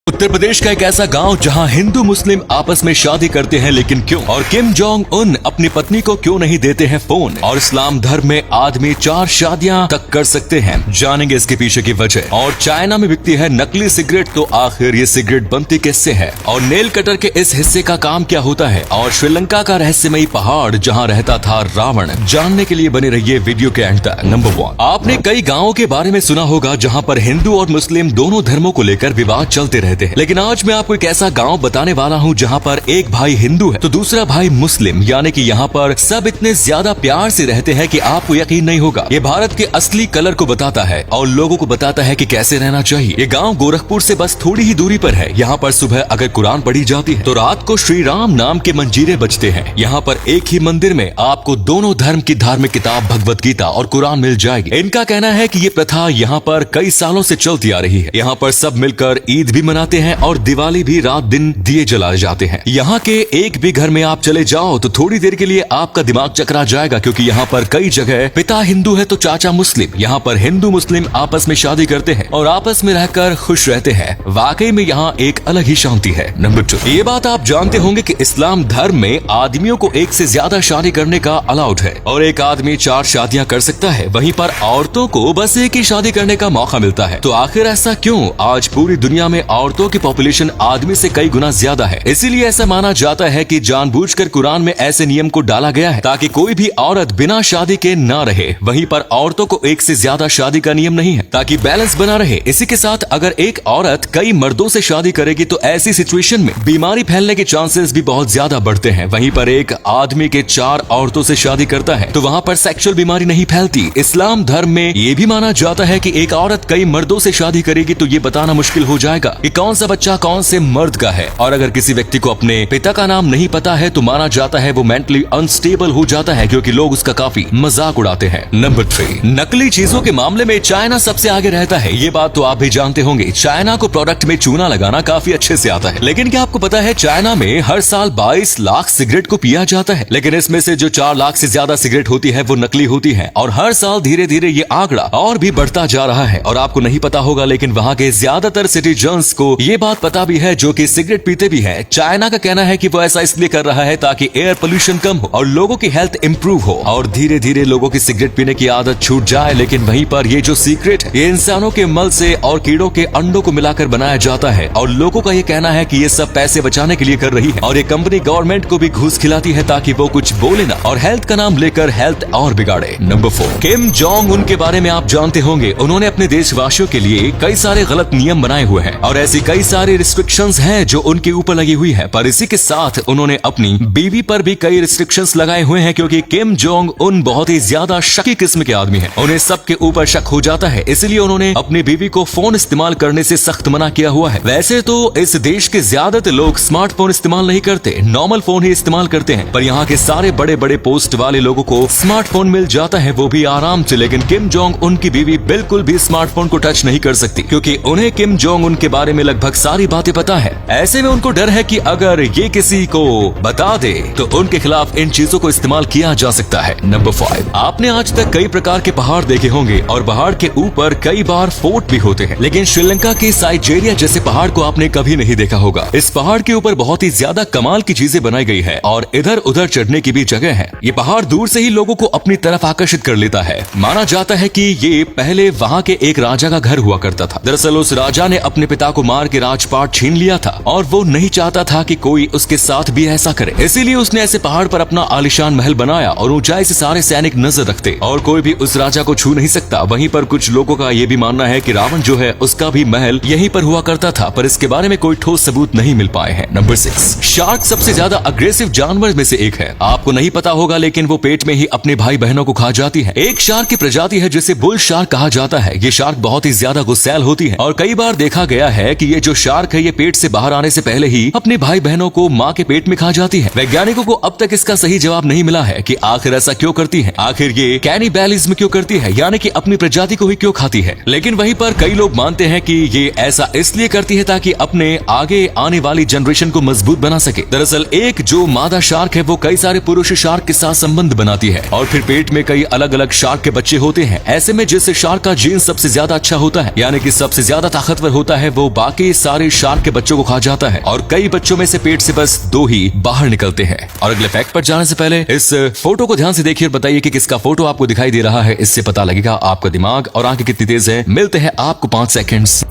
उत्तर प्रदेश का एक ऐसा गांव जहां हिंदू मुस्लिम आपस में शादी करते हैं, लेकिन क्यों? और किम जोंग उन अपनी पत्नी को क्यों नहीं देते हैं फोन? और इस्लाम धर्म में आदमी 4 शादियां तक कर सकते हैं, जानेंगे इसके पीछे की वजह। और चाइना में बिकती है नकली सिगरेट, तो आखिर ये सिगरेट बनती किससे है? और नेल कटर के इस हिस्से का काम क्या होता है? और श्रीलंका का रहस्यमयी पहाड़ जहाँ रहता था रावण, जानने के लिए बने रहिए वीडियो के एंड तक। नंबर 1, आपने कई गाँवों के बारे में सुना होगा जहाँ पर हिंदू और मुस्लिम दोनों धर्मों को लेकर विवाद चलते रहते हैं, लेकिन आज मैं आपको एक ऐसा गांव बताने वाला हूं जहां पर एक भाई हिंदू है तो दूसरा भाई मुस्लिम, यानी कि यहां पर सब इतने ज्यादा प्यार से रहते हैं कि आपको यकीन नहीं होगा। ये भारत के असली कलर को बताता है और लोगों को बताता है कि कैसे रहना चाहिए। ये गांव गोरखपुर से बस थोड़ी ही दूरी पर है। यहाँ पर सुबह अगर कुरान पढ़ी जाती है तो रात को श्री राम नाम के मंजीरे बजते हैं। यहाँ पर एक ही मंदिर में आपको दोनों धर्म की धार्मिक किताब भगवत गीता और कुरान मिल जाएगी। इनका कहना है कि ये प्रथा यहाँ पर कई सालों से चलती आ रही है। यहाँ पर सब मिलकर ईद भी मनाते हैं और दिवाली भी रात दिन दिए जलाए जाते हैं। यहाँ के एक भी घर में आप चले जाओ तो थोड़ी देर के लिए आपका दिमाग चकरा जाएगा, क्योंकि यहाँ पर कई जगह पिता हिंदू है तो चाचा मुस्लिम। यहाँ पर हिंदू मुस्लिम आपस में शादी करते हैं और आपस में रहकर खुश रहते हैं। वाकई में यहाँ एक अलग ही शांति है। नंबर 2, ये बात आप जानते होंगे कि इस्लाम धर्म में आदमियों को एक से ज्यादा शादी करने का अलाउड है और एक आदमी 4 शादियाँ कर सकता है। वहीं पर औरतों को बस एक ही शादी करने का मौका मिलता है। तो आखिर ऐसा क्यों? आज पूरी दुनिया में औरतों की पॉपुलेशन आदमी से कई गुना ज्यादा है, इसीलिए ऐसा माना जाता है कि जानबूझकर कुरान में ऐसे नियम को डाला गया है ताकि कोई भी औरत बिना शादी के ना रहे। वहीं पर औरतों को एक से ज्यादा शादी का नियम नहीं है ताकि बैलेंस बना रहे। इसी के साथ अगर एक औरत कई मर्दों से शादी करेगी तो ऐसी सिचुएशन में बीमारी फैलने के चांसेस भी बहुत ज्यादा बढ़ते हैं। वहीं पर एक आदमी के 4 औरतों से शादी करता है तो वहाँ पर सेक्सुअल बीमारी नहीं फैलती। इस्लाम धर्म में ये भी माना जाता है कि एक औरत कई मर्दों से शादी करेगी तो ये बताना मुश्किल हो जाएगा कि कौन सा बच्चा कौन से मर्द का है। और अगर किसी व्यक्ति को अपने पिता का नाम नहीं पता है तो माना जाता है वो मेंटली अनस्टेबल हो जाता है, क्योंकि लोग उसका काफी मजाक उड़ाते हैं। नंबर 3, नकली चीजों के मामले में चाइना सबसे आगे रहता है। ये बात तो आप भी जानते होंगे। चाइना को प्रोडक्ट में चूना लगाना काफी अच्छे से आता है, लेकिन क्या आपको पता है चाइना में हर साल 22 लाख सिगरेट को पिया जाता है, लेकिन इसमें से जो 4 लाख से ज्यादा सिगरेट होती है वो नकली होती है। और हर साल धीरे धीरे ये आंकड़ा और भी बढ़ता जा रहा है। और आपको नहीं पता होगा, लेकिन वहाँ के ज्यादातर सिटीजन्स को ये बात पता भी है जो कि सिगरेट पीते भी है। चाइना का कहना है कि वो ऐसा इसलिए कर रहा है ताकि एयर पोल्यूशन कम हो और लोगों की हेल्थ इंप्रूव हो और धीरे धीरे लोगों की सिगरेट पीने की आदत छूट जाए। लेकिन वहीं पर ये जो सीक्रेट है ये इंसानों के मल से और कीड़ों के अंडों को मिलाकर बनाया जाता है और लोगों का ये कहना है कि ये सब पैसे बचाने के लिए कर रही है। और ये कंपनी गवर्नमेंट को भी घूस खिलाती है ताकि वो कुछ बोले ना और हेल्थ का नाम लेकर हेल्थ और बिगाड़े। नंबर 4, किम जोंग उन के बारे में आप जानते होंगे। उन्होंने अपने देशवासियों के लिए कई सारे गलत नियम बनाए हुए हैं और ऐसी कई सारी रिस्ट्रिक्शंस हैं जो उनके ऊपर लगी हुई है। पर इसी के साथ उन्होंने अपनी बीवी पर भी कई रिस्ट्रिक्शंस लगाए हुए हैं, क्योंकि किम जोंग उन बहुत ही ज्यादा शकी किस्म के आदमी हैं। उन्हें सबके ऊपर शक हो जाता है, इसलिए उन्होंने अपनी बीवी को फोन इस्तेमाल करने से सख्त मना किया हुआ है। वैसे तो इस देश के ज्यादातर लोग स्मार्टफोन इस्तेमाल नहीं करते, नॉर्मल फोन ही इस्तेमाल करते हैं। पर यहाँ के सारे बड़े बड़े पोस्ट वाले लोगों को स्मार्टफोन मिल जाता है, वो भी आराम से। लेकिन किम जोंग उनकी बीवी बिल्कुल भी स्मार्टफोन को टच नहीं कर सकती, क्योंकि उन्हें किम जोंग उनके बारे में लगभग सारी बातें पता है। ऐसे में उनको डर है कि अगर ये किसी को बता दे तो उनके खिलाफ इन चीजों को इस्तेमाल किया जा सकता है। नंबर 5, आपने आज तक कई प्रकार के पहाड़ देखे होंगे और पहाड़ के ऊपर कई बार फोर्ट भी होते हैं, लेकिन श्रीलंका के साइजेरिया जैसे पहाड़ को आपने कभी नहीं देखा होगा। इस पहाड़ के ऊपर बहुत ही ज्यादा कमाल की चीजें बनाई गई है और इधर उधर चढ़ने की भी जगह है। ये पहाड़ दूर से ही लोगों को अपनी तरफ आकर्षित कर लेता है। माना जाता है कि ये पहले वहाँ के एक राजा का घर हुआ करता था। दरअसल उस राजा ने अपने पिता को मार के राजपाट छीन लिया था और वो नहीं चाहता था कि कोई उसके साथ भी ऐसा करे, इसीलिए उसने ऐसे पहाड़ पर अपना आलीशान महल बनाया और ऊंचाई से सारे सैनिक नजर रखते और कोई भी उस राजा को छू नहीं सकता। वहीं पर कुछ लोगों का ये भी मानना है कि रावण जो है उसका भी महल यहीं पर हुआ करता था, पर इसके बारे में कोई ठोस सबूत नहीं मिल पाए हैं। नंबर 6, शार्क सबसे ज्यादा अग्रेसिव जानवर में से एक है। आपको नहीं पता होगा, लेकिन वो पेट में ही अपने भाई बहनों को खा जाती है। एक शार्क की प्रजाति है जिसे बुल शार्क कहा जाता है। ये शार्क बहुत ही ज्यादा गुस्सैल होती है और कई बार देखा गया है कि ये जो शार्क है ये पेट से बाहर आने से पहले ही अपने भाई बहनों को माँ के पेट में खा जाती है। वैज्ञानिकों को अब तक इसका सही जवाब नहीं मिला है कि आखिर ऐसा क्यों करती है, आखिर ये कैनिबैलिज्म क्यों करती है, यानी कि अपनी प्रजाति को ही क्यों खाती है। लेकिन वहीं पर कई लोग मानते हैं कि ये ऐसा इसलिए करती है ताकि अपने आगे आने वाली जनरेशन को मजबूत बना सके। दरअसल एक जो मादा शार्क है वो कई सारे पुरुष शार्क के साथ संबंध बनाती है और फिर पेट में कई अलग अलग शार्क के बच्चे होते हैं। ऐसे में जिस शार्क का जीन सबसे ज्यादा अच्छा होता है, यानी कि सबसे ज्यादा ताकतवर होता है, वो बाकी बाकी सारे शार्क के बच्चों को खा जाता है और कई बच्चों में से पेट से बस 2 ही बाहर निकलते हैं। और अगले फैक्ट पर जाने से पहले इस फोटो को ध्यान से देखिए और बताइए कि किसका फोटो आपको दिखाई दे रहा है। इससे पता लगेगा आपका दिमाग और आंखें कितनी तेज है। मिलते हैं आपको 5 सेकंड्स।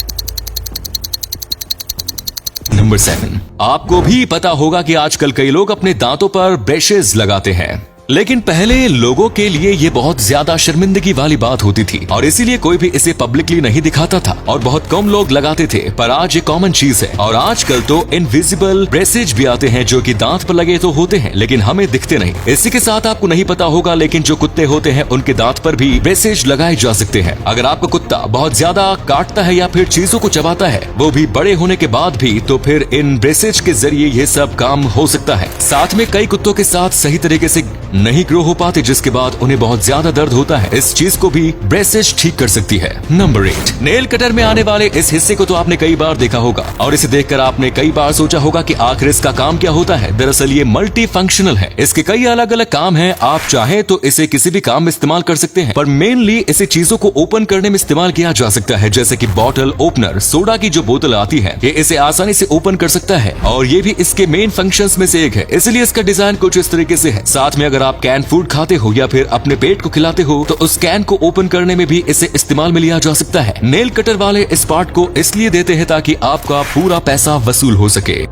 नंबर 7, आपको भी पता होगा कि आजकल कई लोग अपने दांतों पर ब्रशेस लगाते हैं, लेकिन पहले लोगों के लिए ये बहुत ज्यादा शर्मिंदगी वाली बात होती थी और इसीलिए कोई भी इसे पब्लिकली नहीं दिखाता था और बहुत कम लोग लगाते थे। पर आज ये कॉमन चीज है और आजकल तो इनविजिबल ब्रेसेज भी आते हैं जो कि दांत पर लगे तो होते हैं लेकिन हमें दिखते नहीं। इसी के साथ आपको नहीं पता होगा लेकिन जो कुत्ते होते हैं उनके दांत पर भी ब्रेसेज लगाए जा सकते हैं। अगर आपका कुत्ता बहुत ज्यादा काटता है या फिर चीजों को चबाता है, वो भी बड़े होने के बाद भी, तो फिर इन ब्रेसेज के जरिए ये सब काम हो सकता है। साथ में कई कुत्तों के साथ सही तरीके से नहीं ग्रो हो पाते जिसके बाद उन्हें बहुत ज्यादा दर्द होता है। इस चीज को भी ब्रेसेज ठीक कर सकती है। नंबर 8, नेल कटर में आने वाले इस हिस्से को तो आपने कई बार देखा होगा और इसे देखकर आपने कई बार सोचा होगा कि आखिर इसका काम क्या होता है। दरअसल ये मल्टी फंक्शनल है, इसके कई अलग अलग काम हैं। आप चाहे तो इसे किसी भी काम में इस्तेमाल कर सकते हैं, पर मेनली इसे चीजों को ओपन करने में इस्तेमाल किया जा सकता है, जैसे कि बॉटल ओपनर। सोडा की जो बोतल आती है ये इसे आसानी से ओपन कर सकता है और ये भी इसके मेन फंक्शंस में से एक है, इसलिए इसका डिजाइन कुछ इस तरीके से है। साथ में अगर आप कैन फूड खाते हो या फिर अपने पेट को खिलाते हो तो उस कैन को ओपन करने में भी इसे इस्तेमाल में लिया जा सकता है। नेल कटर वाले इस पार्ट को इसलिए देते हैं ताकि आपका पूरा पैसा वसूल हो सके।